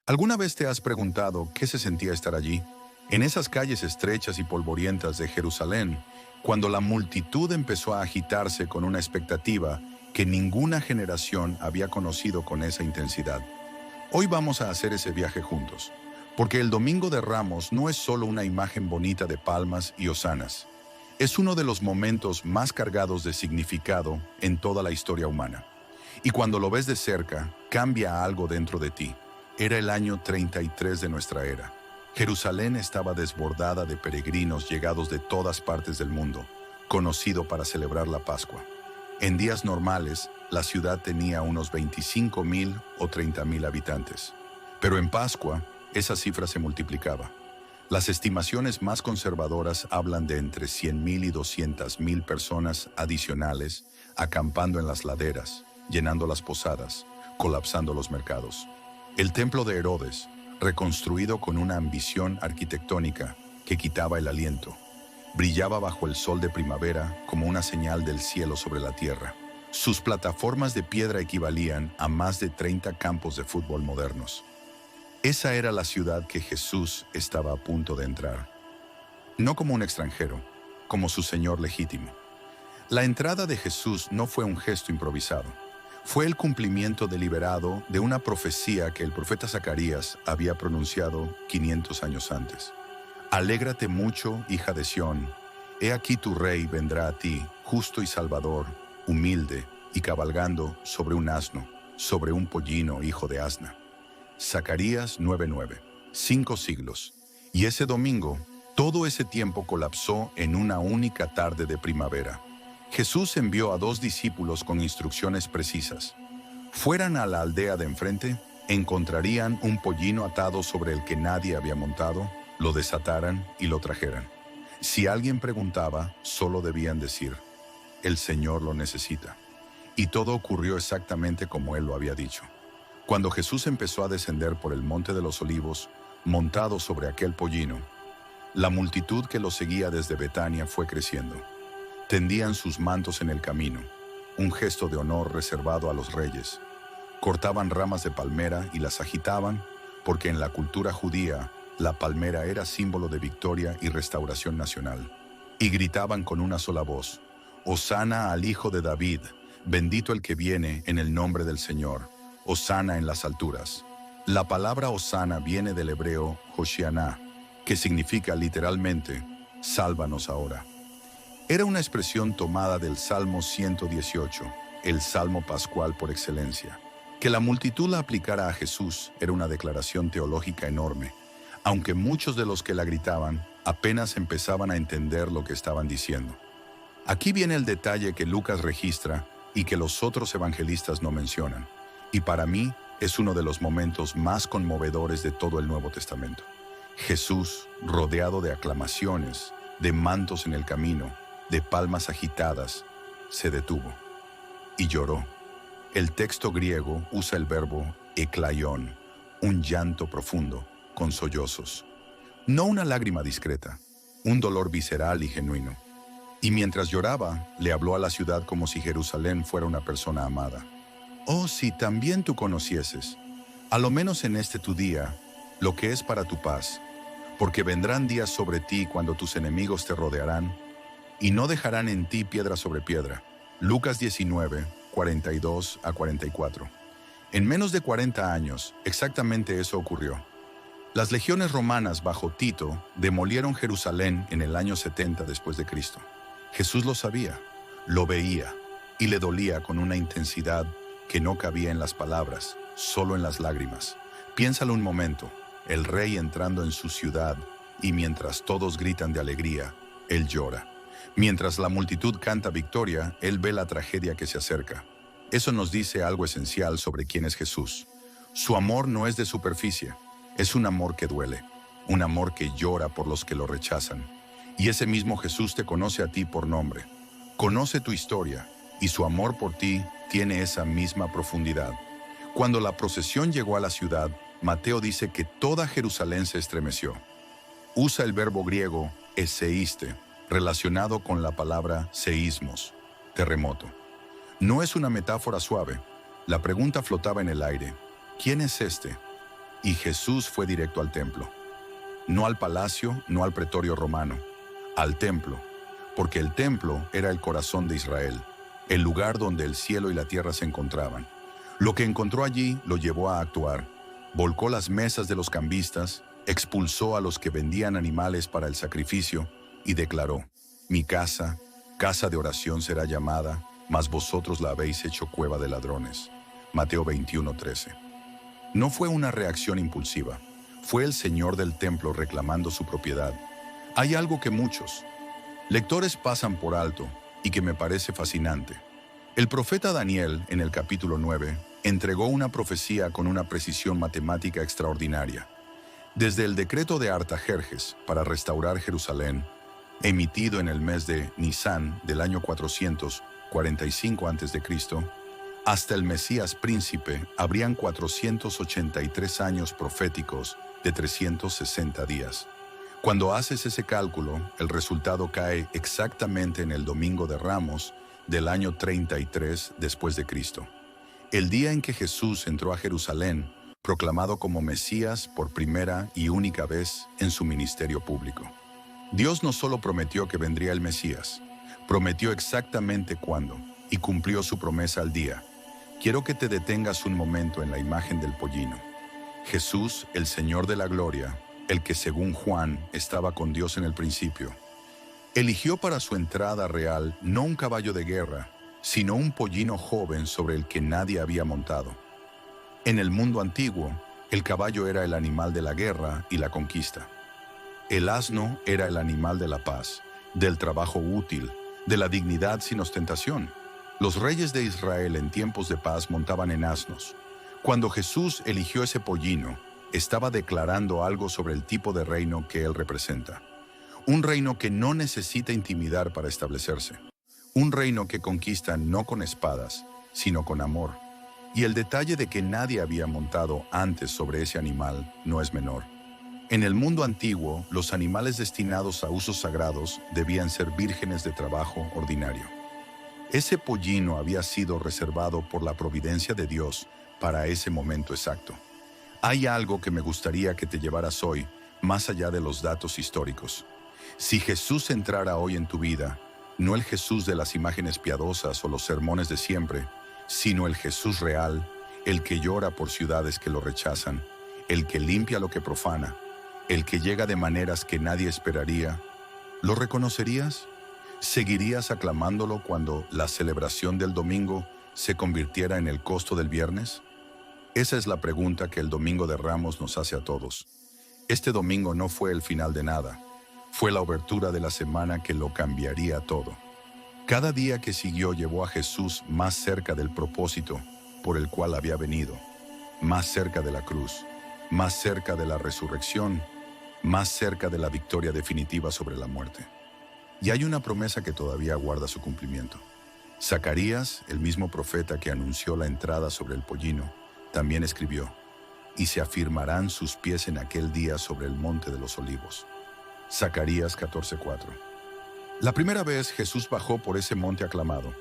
¿Alguna vez te has preguntado qué se sentía estar allí, en esas calles estrechas y polvorientas de Jerusalén, cuando la multitud empezó a agitarse con una expectativa que ninguna generación había conocido con esa intensidad? Hoy vamos a hacer ese viaje juntos, porque el Domingo de Ramos no es solo una imagen bonita de palmas y hosanas, es uno de los momentos más cargados de significado en toda la historia humana. Y cuando lo ves de cerca, cambia algo dentro de ti. Era el año 33 de nuestra era. Jerusalén estaba desbordada de peregrinos llegados de todas partes del mundo, conocido para celebrar la Pascua. En días normales, la ciudad tenía unos 25,000 o 30,000 habitantes. Pero en Pascua, esa cifra se multiplicaba. Las estimaciones más conservadoras hablan de entre 100,000 y 200,000 personas adicionales acampando en las laderas, llenando las posadas, colapsando los mercados. El templo de Herodes, reconstruido con una ambición arquitectónica que quitaba el aliento, brillaba bajo el sol de primavera como una señal del cielo sobre la tierra. Sus plataformas de piedra equivalían a más de 30 campos de fútbol modernos. Esa era la ciudad que Jesús estaba a punto de entrar. No como un extranjero, como su Señor legítimo. La entrada de Jesús no fue un gesto improvisado. Fue el cumplimiento deliberado de una profecía que el profeta Zacarías había pronunciado 500 años antes. Alégrate mucho, hija de Sión. He aquí tu rey vendrá a ti, justo y salvador, humilde y cabalgando sobre un asno, sobre un pollino hijo de asna. Zacarías 9:9. 5 siglos. Y ese domingo, todo ese tiempo colapsó en una única tarde de primavera. Jesús envió a 2 discípulos con instrucciones precisas. Fueran a la aldea de enfrente, encontrarían un pollino atado sobre el que nadie había montado, lo desataran y lo trajeran. Si alguien preguntaba, solo debían decir, el Señor lo necesita. Y todo ocurrió exactamente como Él lo había dicho. Cuando Jesús empezó a descender por el Monte de los Olivos, montado sobre aquel pollino, la multitud que lo seguía desde Betania fue creciendo. Tendían sus mantos en el camino, un gesto de honor reservado a los reyes. Cortaban ramas de palmera y las agitaban, porque en la cultura judía, la palmera era símbolo de victoria y restauración nacional. Y gritaban con una sola voz, Hosana al Hijo de David, bendito el que viene en el nombre del Señor, Hosana en las alturas. La palabra Hosana viene del hebreo Hoshianá, que significa literalmente, sálvanos ahora. Era una expresión tomada del Salmo 118, el Salmo pascual por excelencia. Que la multitud la aplicara a Jesús era una declaración teológica enorme, aunque muchos de los que la gritaban apenas empezaban a entender lo que estaban diciendo. Aquí viene el detalle que Lucas registra y que los otros evangelistas no mencionan, y para mí es uno de los momentos más conmovedores de todo el Nuevo Testamento. Jesús, rodeado de aclamaciones, de mantos en el camino, de palmas agitadas, se detuvo y lloró. El texto griego usa el verbo eklaion, un llanto profundo, con sollozos. No una lágrima discreta, un dolor visceral y genuino. Y mientras lloraba, le habló a la ciudad como si Jerusalén fuera una persona amada. Oh, si también tú conocieses, a lo menos en este tu día, lo que es para tu paz, porque vendrán días sobre ti cuando tus enemigos te rodearán, y no dejarán en ti piedra sobre piedra. Lucas 19, 42 a 44. En menos de 40 años, exactamente eso ocurrió. Las legiones romanas bajo Tito demolieron Jerusalén en el año 70 después de Cristo. Jesús lo sabía, lo veía, y le dolía con una intensidad que no cabía en las palabras, solo en las lágrimas. Piénsalo un momento, el rey entrando en su ciudad, y mientras todos gritan de alegría, él llora. Mientras la multitud canta victoria, él ve la tragedia que se acerca. Eso nos dice algo esencial sobre quién es Jesús. Su amor no es de superficie, es un amor que duele, un amor que llora por los que lo rechazan. Y ese mismo Jesús te conoce a ti por nombre, conoce tu historia, y su amor por ti tiene esa misma profundidad. Cuando la procesión llegó a la ciudad, Mateo dice que toda Jerusalén se estremeció. Usa el verbo griego eseíste, relacionado con la palabra seísmos, terremoto. No es una metáfora suave. La pregunta flotaba en el aire. ¿Quién es este? Y Jesús fue directo al templo. No al palacio, no al pretorio romano, al templo, porque el templo era el corazón de Israel, el lugar donde el cielo y la tierra se encontraban. Lo que encontró allí lo llevó a actuar. Volcó las mesas de los cambistas, expulsó a los que vendían animales para el sacrificio y declaró: mi casa, casa de oración será llamada, mas vosotros la habéis hecho cueva de ladrones. Mateo 21:13. No fue una reacción impulsiva, fue el Señor del templo reclamando su propiedad. Hay algo que muchos lectores pasan por alto y que me parece fascinante. El profeta Daniel, en el capítulo 9, entregó una profecía con una precisión matemática extraordinaria. Desde el decreto de Artajerjes para restaurar Jerusalén, emitido en el mes de Nisán del año 445 a.C., hasta el Mesías príncipe, habrían 483 años proféticos de 360 días. Cuando haces ese cálculo, el resultado cae exactamente en el Domingo de Ramos del año 33 después de Cristo, el día en que Jesús entró a Jerusalén, proclamado como Mesías por primera y única vez en su ministerio público. Dios no solo prometió que vendría el Mesías, prometió exactamente cuándo y cumplió su promesa al día. Quiero que te detengas un momento en la imagen del pollino. Jesús, el Señor de la Gloria, el que según Juan estaba con Dios en el principio, eligió para su entrada real no un caballo de guerra, sino un pollino joven sobre el que nadie había montado. En el mundo antiguo, el caballo era el animal de la guerra y la conquista. El asno era el animal de la paz, del trabajo útil, de la dignidad sin ostentación. Los reyes de Israel en tiempos de paz montaban en asnos. Cuando Jesús eligió ese pollino, estaba declarando algo sobre el tipo de reino que él representa. Un reino que no necesita intimidar para establecerse. Un reino que conquista no con espadas, sino con amor. Y el detalle de que nadie había montado antes sobre ese animal no es menor. En el mundo antiguo, los animales destinados a usos sagrados debían ser vírgenes de trabajo ordinario. Ese pollino había sido reservado por la providencia de Dios para ese momento exacto. Hay algo que me gustaría que te llevaras hoy, más allá de los datos históricos. Si Jesús entrara hoy en tu vida, no el Jesús de las imágenes piadosas o los sermones de siempre, sino el Jesús real, el que llora por ciudades que lo rechazan, el que limpia lo que profana, el que llega de maneras que nadie esperaría, ¿lo reconocerías? ¿Seguirías aclamándolo cuando la celebración del domingo se convirtiera en el costo del viernes? Esa es la pregunta que el Domingo de Ramos nos hace a todos. Este domingo no fue el final de nada, fue la obertura de la semana que lo cambiaría todo. Cada día que siguió llevó a Jesús más cerca del propósito por el cual había venido, más cerca de la cruz, más cerca de la resurrección, más cerca de la victoria definitiva sobre la muerte. Y hay una promesa que todavía guarda su cumplimiento. Zacarías, el mismo profeta que anunció la entrada sobre el pollino, también escribió: y se afirmarán sus pies en aquel día sobre el monte de los olivos. Zacarías 14:4. La primera vez Jesús bajó por ese monte aclamado.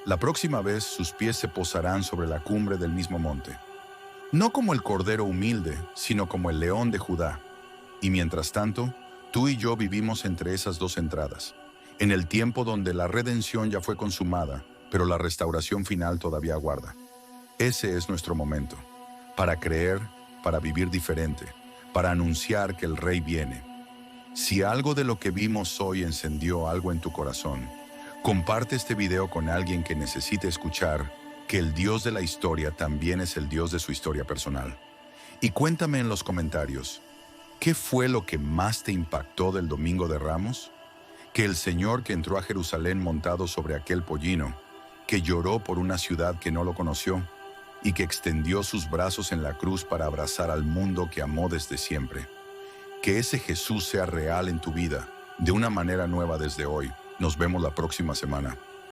La próxima vez sus pies se posarán sobre la cumbre del mismo monte. No como el cordero humilde, sino como el león de Judá. Y mientras tanto, tú y yo vivimos entre esas dos entradas, en el tiempo donde la redención ya fue consumada, pero la restauración final todavía aguarda. Ese es nuestro momento, para creer, para vivir diferente, para anunciar que el Rey viene. Si algo de lo que vimos hoy encendió algo en tu corazón, comparte este video con alguien que necesite escuchar que el Dios de la historia también es el Dios de su historia personal. Y cuéntame en los comentarios, ¿qué fue lo que más te impactó del Domingo de Ramos? Que el Señor que entró a Jerusalén montado sobre aquel pollino, que lloró por una ciudad que no lo conoció y que extendió sus brazos en la cruz para abrazar al mundo que amó desde siempre. Que ese Jesús sea real en tu vida, de una manera nueva desde hoy. Nos vemos la próxima semana.